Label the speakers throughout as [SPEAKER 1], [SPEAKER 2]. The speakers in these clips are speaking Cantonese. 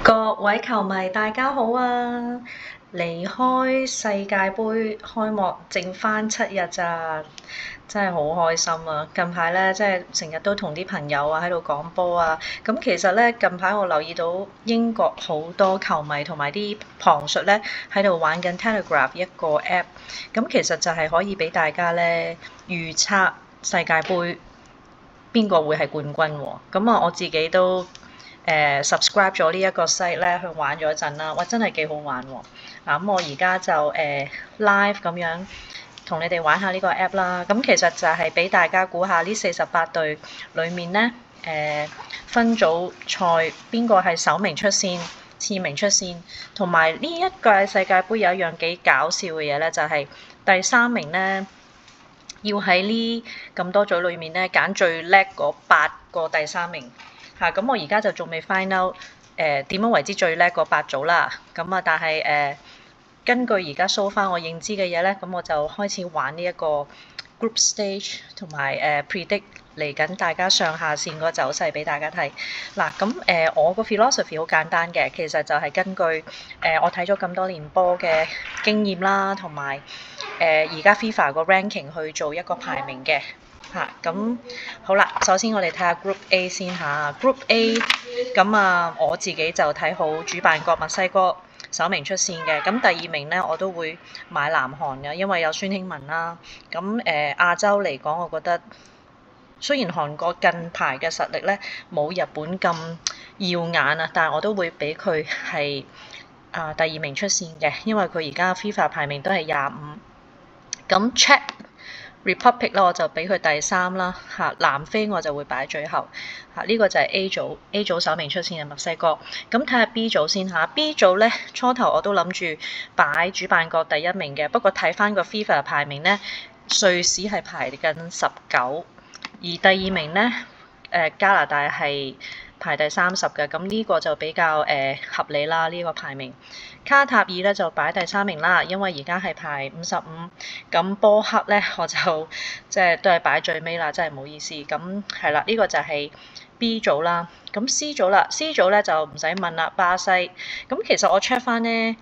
[SPEAKER 1] 各位球迷，大家好啊！離開世界盃開幕剩返7日咋，真係好開心啊！近排咧，即係成日都同啲朋友啊喺度講波啊。咁其實咧，近排我留意到英國好多球迷同埋啲旁述咧喺度玩緊 Telegraph 一個 app。咁其實就係可以俾大家咧預測世界盃邊個會係冠軍喎。咁啊，我自己都subscribe 咗呢一個 site 咧，去玩咗一陣啦，哇！真係幾好玩喎。咁我而家就live 咁樣同你哋玩下呢個 app 啦。咁其實就係俾大家估下呢48隊裡面咧分組賽邊個係首名出線、次名出線，同埋呢一屆世界盃有一樣幾搞笑嘅嘢咧，就係第3名咧要喺呢咁多組裡面咧揀最叻嗰8個第3名。咁我而家就仲未 find out 點樣為之最叻嗰8組啦。咁啊，但係根據而家 so far 我認知嘅嘢咧，咁我就開始玩呢一個 group stage 同埋predict 嚟緊大家上下線個走勢俾大家睇。嗱，咁我個 philosophy 好簡單嘅，其實就係根據我睇咗咁多年波嘅經驗啦，同埋而家 FIFA 個 ranking 去做一個排名嘅。咁好啦，首先我哋睇下 Group A 先嚇。Group A 咁啊，我自己就睇好主辦國墨西哥首名出線嘅。咁第2名咧，我都會買南韓嘅，因為有孫興文啦。咁亞洲嚟講，我覺得雖然韓國近排嘅實力咧冇日本咁耀眼啊，但係我都會俾佢係第2名出線嘅，因為佢而家 FIFA 排名都係25。咁 Czech Republic 啦，我就俾佢第3啦。南非我就會擺最後。呢個就係 A 組，A 組首名出線係墨西哥。咁睇下 B 組先嚇。B 組咧，初頭我都諗住擺主辦國第1名嘅，不過睇翻個 FIFA 排名咧，瑞士係排緊19，而第2名咧加拿大係排第30嘅，咁呢個就比較合理啦。呢個排名卡塔爾咧就擺第3名啦，因為而家係排55。咁波克咧我就即係都係擺最尾啦，真係唔好意思。咁係啦，呢個就係 B 組啦。咁 C 組啦，C 組咧就唔使問啦，巴西。咁其實我 check 翻咧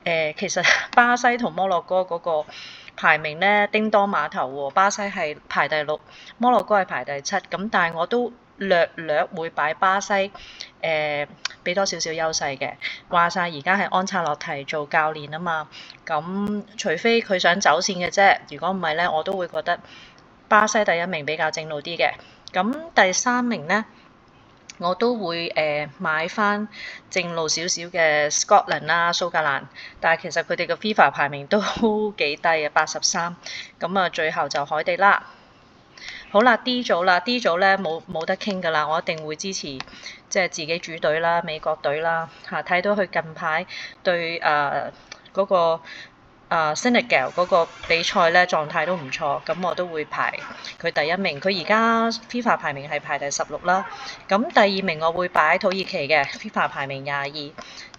[SPEAKER 1] 其實巴西同摩洛哥嗰個排名咧叮當碼頭喎，巴西係排第6，摩洛哥係排第7。咁但係我都略會擺巴西俾多少少優勢嘅。話晒而家係安察洛提做教練啊嘛，咁除非佢想走線嘅啫，如果唔係咧，我都會覺得巴西第1名比較正路啲嘅。咁第3名咧，我都會買翻正路少少嘅 Scotland 啦、蘇格蘭，但係其實佢哋嘅 FIFA 排名都幾低嘅，83。咁啊，最後就海地啦。好啦 ，D 組啦，D 組咧冇得傾㗎啦，我一定會支持即係自己主隊啦，美國隊啦。睇到佢近排對嗰個Senegal 嗰個比賽咧狀態都唔錯，咁我都會排佢第1名。佢而家 FIFA 排名係排第16啦。咁第2名我會擺土耳其嘅 FIFA 排名22，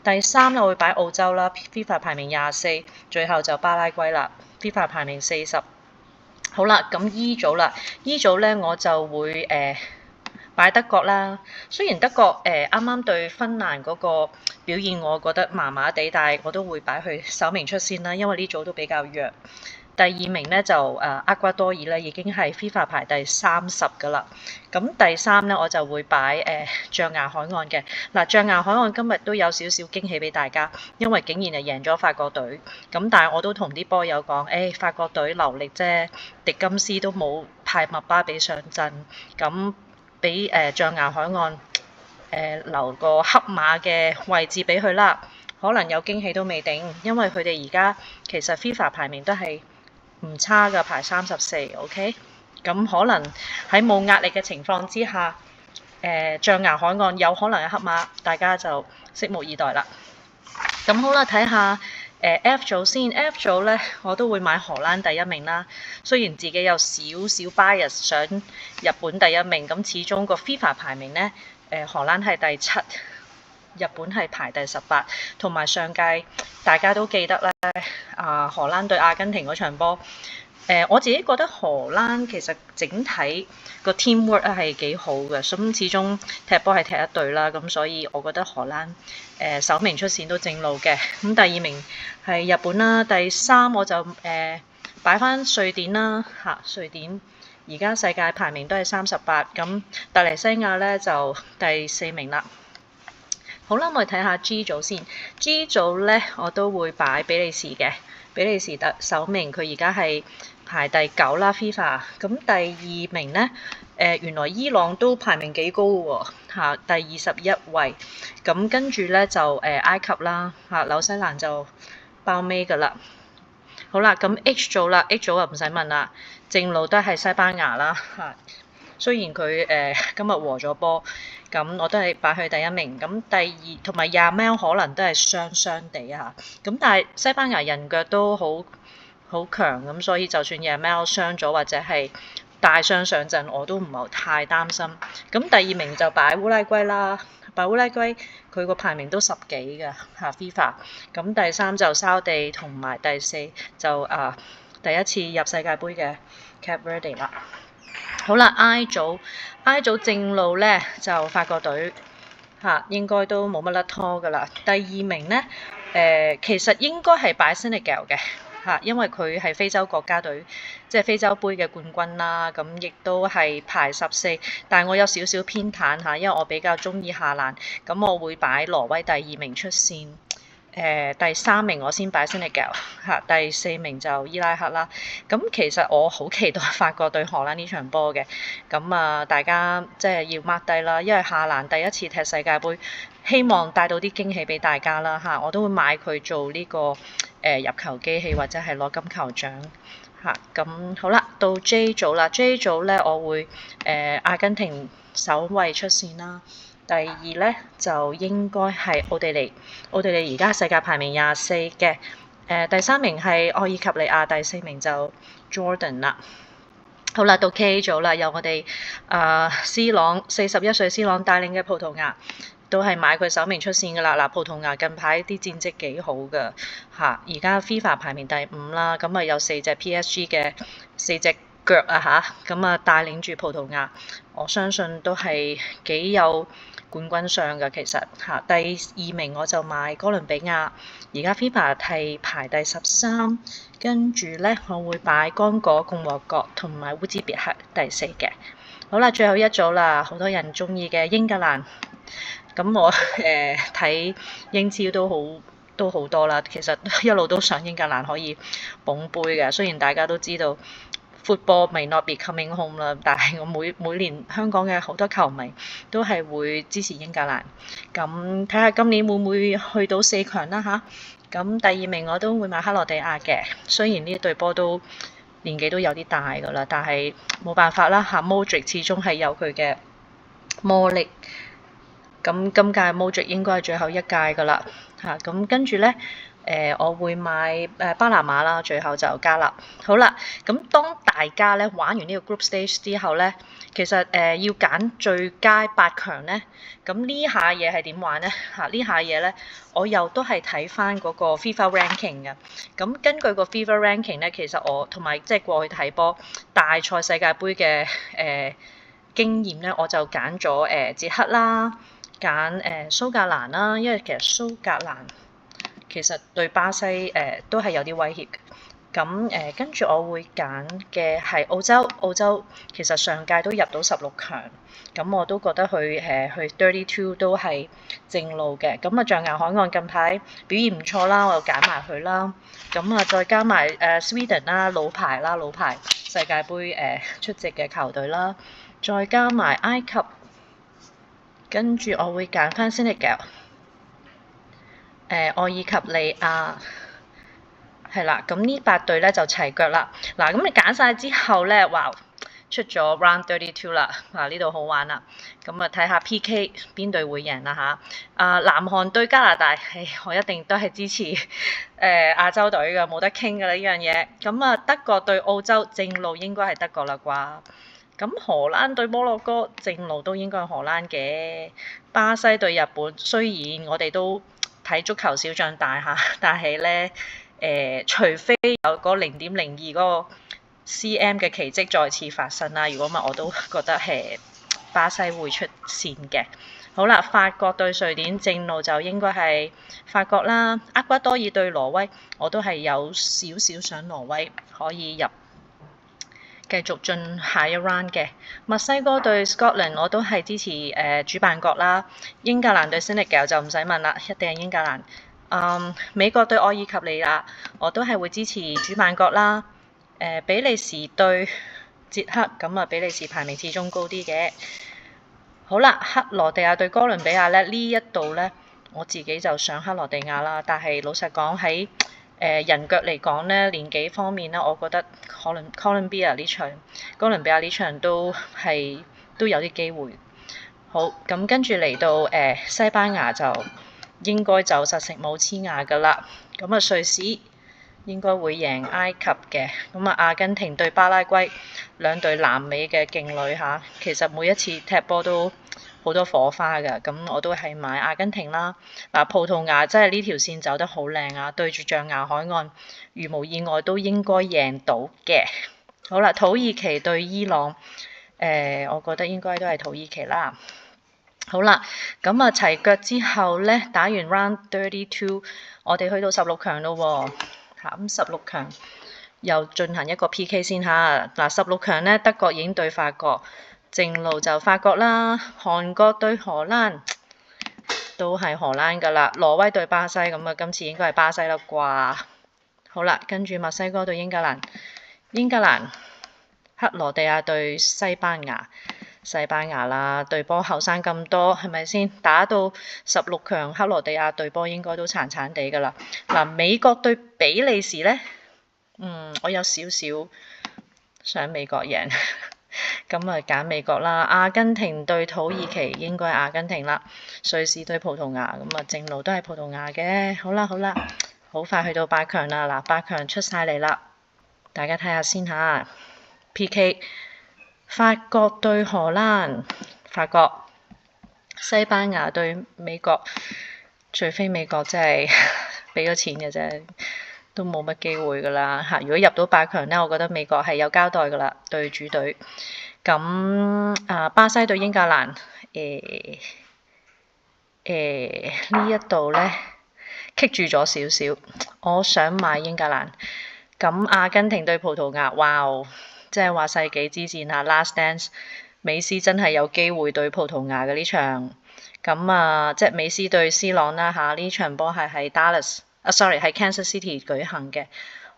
[SPEAKER 1] 第3我會擺澳洲啦 FIFA 排名24，最後就巴拉圭啦 FIFA 排名40。好啦，咁 E 組啦，E 組咧我就會擺德國啦。雖然德國啱啱對芬蘭嗰個表現我覺得麻麻地，但係我都會擺佢首名出線啦，因為呢組都比較弱。第2名咧就厄瓜多爾咧已經係 FIFA 排第30㗎啦。咁第3咧我就會擺象牙海岸嘅。嗱，象牙海岸今日都有少少驚喜俾大家，因為竟然係贏咗法國隊。咁但係我都同啲波友講，法國隊流力啫，迪金斯都冇派麥巴比上陣，咁俾象牙海岸留個黑馬嘅位置俾佢啦，可能有驚喜都未定，因為佢哋而家其實 FIFA 排名都係唔差㗎，排34 OK。咁可能喺冇壓力嘅情況之下，象牙海岸有可能係黑馬，大家就拭目以待啦。咁好啦，睇下F 組先。F 組咧我都會買荷蘭第1名啦，雖然自己有少少 bias 想日本第1名，咁始終個 FIFA 排名咧荷蘭係第7，日本係排第18，同埋上屆大家都記得咧荷蘭對阿根廷嗰場波我自己覺得荷蘭其實整體個 teamwork 係幾好嘅，咁始終踢波係踢一隊啦，咁所以我覺得荷蘭首名出線都正路嘅。咁第二名係日本啦，第三我就擺翻瑞典啦嚇，瑞典而家世界排名都係38，咁突尼西亞咧就第4名啦。好啦，我哋睇下 G 組先。G 組咧我都會擺比利時嘅，比利時首名，佢而家係排第9啦 FIFA。咁第二名咧，原來伊朗都排名幾高喎，第21位。咁跟住咧就埃及啦，紐西蘭就包尾㗎啦。好啦，咁 H 組啦，H 組就唔使問啦，正路都係西班牙啦嚇。雖然佢今日和咗波，咁我都係擺佢第一名。咁第二同埋Yamal可能都係雙地嚇。咁但係西班牙人腳都好強，咁所以就算Yamal傷咗或者係大傷上陣，我都唔係太擔心。咁第二名就擺烏拉圭啦，擺烏拉圭佢個排名都10幾嘅嚇 FIFA。咁第三就沙地，同埋第四就第一次入世界盃嘅 Cape Verde 啦。好啦 ，I 組正路咧就法國隊嚇，應該都冇乜甩拖噶啦。第二名咧其實應該係擺 Senegal 嘅嚇，因為佢係非洲國家隊，即係非洲杯嘅冠軍啦。咁亦都係排14，但係我有少少偏袒嚇，因為我比較中意夏蘭，咁我會擺挪威第二名出線。第三名我先擺 Senegal 嚇，第四名就伊拉克啦。咁其實我好期待法國對荷蘭呢場波嘅，咁大家即係要 mark 低啦，因為夏蘭第一次踢世界盃，希望帶到啲驚喜俾大家啦嚇，我都會買佢做呢個入球機器或者係攞金球獎嚇。咁好啦，到 J 組啦，J 組咧我會阿根廷首位出線啦。第二咧就應該係奧地利，奧地利而家世界排名24嘅，第三名係愛爾及利亞，第四名就 Jordan 啦。好啦，到 K 組啦，由我哋C 朗41歲 C 朗帶領嘅葡萄牙，都係買佢首名出線㗎啦。嗱，葡萄牙近排啲戰績幾好㗎嚇，而家 FIFA 排名第5啦，咁有4隻 PSG 嘅4隻腳咁帶領住葡萄牙，我相信都係幾有冠軍相㗎，其實嚇。第二名我就買哥倫比亞，而家 FIFA 係排第13，跟住咧我會擺剛果共和國同埋烏茲別克第4嘅。好啦，最後一組啦，好多人中意嘅英格蘭，咁我睇英超都好多啦，其實一路都想英格蘭可以捧杯嘅，雖然大家都知道。Football may not be coming home 啦，但係我每年香港嘅好多球迷都係會支持英格蘭，咁睇下今年會唔會去到4強啦嚇。咁第二名我都會買克羅地亞嘅，雖然呢隊波都年紀都有啲大㗎啦，但係冇辦法啦嚇，Modric 始終係有佢嘅魔力。咁今屆 Modric 應該係最後一屆㗎啦嚇，咁跟住咧。我會買巴拿馬啦，最後就加納。好啦，咁當大家咧玩完呢個 group stage 之後咧，其實要揀最佳8強咧，咁呢下嘢係點玩咧？呢下嘢咧，我又都係睇翻嗰個 FIFA ranking 嘅。咁根據個 FIFA ranking 咧，其實我同埋即係過去睇波大賽世界盃嘅經驗咧，我就揀咗捷克啦，揀蘇格蘭啦，因為其實蘇格蘭其實對巴西都係有啲威脅嘅，咁跟住我會揀嘅係澳洲其實上屆都入到16強，咁我都覺得佢去32都係正路嘅，咁象牙海岸近排表現唔錯啦，我又揀埋佢啦，咁再加埋Sweden 啦，老牌世界盃出席嘅球隊啦，再加埋埃及，跟住我會揀翻 Senegal。愛爾及利亞係啦，咁呢8隊咧就齊腳啦。嗱，咁你揀晒之後咧，哇，出咗 Round 32啦，呢度好玩啦。咁睇下 PK 邊隊會贏啦嚇。南韓對加拿大，我一定都係支持亞洲隊嘅，冇得傾㗎啦呢樣嘢。咁德國對澳洲，正路應該係德國啦啩。咁荷蘭對摩洛哥，正路都應該係荷蘭嘅。巴西對日本，雖然我哋都睇足球小將大嚇，但係咧除非有嗰0.02嗰個 CM 嘅奇蹟再次發生啦。如果唔係，我都覺得係巴西會出線嘅。好啦，法國對瑞典，正路就應該係法國啦。厄瓜多爾對挪威，我都係有少少想挪威可以入，繼續進下一 round 嘅。墨西哥對 Scotland，我都係支持主辦國啦。英格蘭對 Senegal 就唔使問啦，一定係英格蘭。美國對愛爾及利亞，我都係會支持主辦國啦。比利時對捷克，咁啊比利時排名始終高啲嘅。好啦，克羅地亞對哥倫比亞咧，呢一度咧，我自己就想克羅地亞啦。但係老實講喺人腳嚟講咧，年紀方面咧，我覺得哥倫比亞呢場都有啲機會。好，咁跟住嚟到西班牙就應該就實食冇黐牙噶啦。咁啊瑞士應該會贏埃及嘅。咁啊阿根廷對巴拉圭，兩隊南美嘅勁旅嚇，其實每一次踢波都好多火花㗎。咁我都係買阿根廷啦。嗱，葡萄牙真係呢條線走得好靚啊，對住象牙海岸，如無意外都應該贏到嘅。好啦，土耳其對伊朗，我覺得應該都係土耳其啦。好啦，咁啊齊腳之後咧，打完 round 32，我哋去到16強咯喎。咁16強又進行一個 PK 先嚇。嗱，16強咧，德國已經對法國，正路就法國啦。韓國對荷蘭，都係荷蘭㗎啦。挪威對巴西，咁啊今次應該係巴西啦啩。好啦，跟住墨西哥對英格蘭，克羅地亞對西班牙啦，對波後生咁多，係咪先？打到16強，克羅地亞對波應該都殘殘地㗎啦。嗱，美國對比利時咧，我有少少想美國贏，咁啊揀美國啦。阿根廷對土耳其，應該係阿根廷啦。瑞士對葡萄牙，咁啊正路都係葡萄牙嘅。好啦，好快去到8強啦。嗱，8強出晒嚟啦，大家睇下先嚇。PK。法國對荷蘭，法國；西班牙對美國，除非美國真係俾咗錢嘅啫，都冇乜機會㗎啦嚇。如果入到8強咧，我覺得美國係有交代㗎啦，對主隊。咁巴西對英格蘭，呢一度咧棘住咗少少，我想買英格蘭。咁阿根廷對葡萄牙，哇！即係話世紀之戰啊 Last Dance， 美斯真係有機會對葡萄牙嘅呢場。咁即係美斯對 C 朗啦嚇，呢場波係喺 喺 Kansas City 舉行嘅。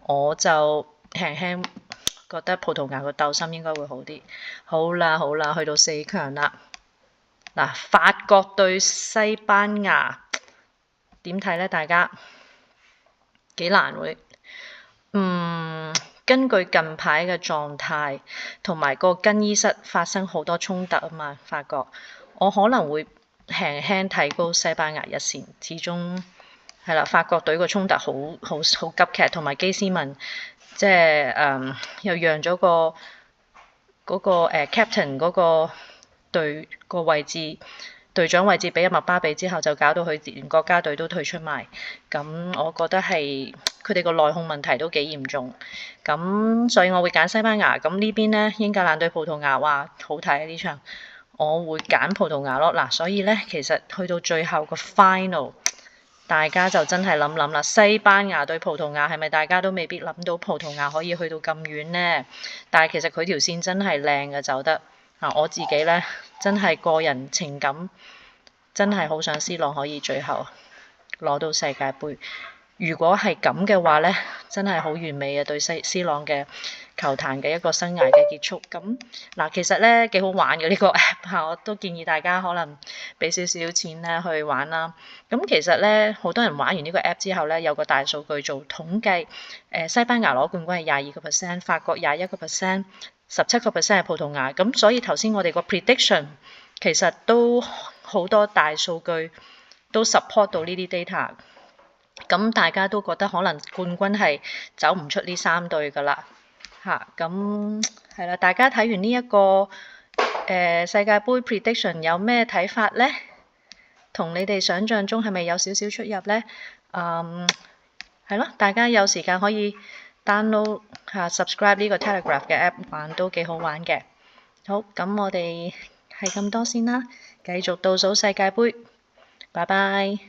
[SPEAKER 1] 我就輕輕覺得葡萄牙個鬥心應該會好啲。好啦，去到4強啦。嗱，法國對西班牙點睇咧？大家幾難會？根據近排嘅狀態同埋個更衣室發生好多衝突啊嘛，法國，我可能會輕輕提高西班牙一線，始終係啦，法國隊個衝突好急劇，同埋基斯文即係又讓咗嗰個captain 嗰個隊個位置。隊長位置俾咗麥巴比之後，就搞到佢連國家隊都退出埋。咁我覺得係佢哋個內訌問題都幾嚴重。咁所以我會揀西班牙。咁呢邊咧，英格蘭對葡萄牙，哇，好睇啊呢場！我會揀葡萄牙咯。嗱，所以咧，其實去到最後個 final，大家就真係諗啦。西班牙對葡萄牙係咪大家都未必諗到葡萄牙可以去到咁遠呢？但係其實佢條線真係靚嘅走得。我自己咧真係個人情感，真係好想 C 朗可以最後攞到世界盃。如果係咁嘅話咧，真係好完美嘅對 C 朗嘅球壇嘅一個生涯嘅結束。咁嗱，其實咧幾好玩嘅呢個 app 嚇，我都建議大家可能俾少少錢咧去玩啦。咁其實咧，好多人玩完呢個 app 之後咧，有個大數據做統計，西班牙攞冠軍係22%，法國21%。17% 係葡萄牙，咁所以頭先我哋個 prediction 其實都好多大數據都 support 到呢啲 data，咁大家都覺得可能冠軍係走唔出呢3隊㗎啦嚇，咁係啦，大家睇完呢一個世界盃 prediction 有咩睇法咧？同你哋想象中係咪有少少出入咧？係咯，大家有時間可以 download subscribe 呢個 Telegraph 嘅 app 玩都幾好玩嘅。好，咁我哋係咁多先啦，繼續倒數世界盃，拜拜。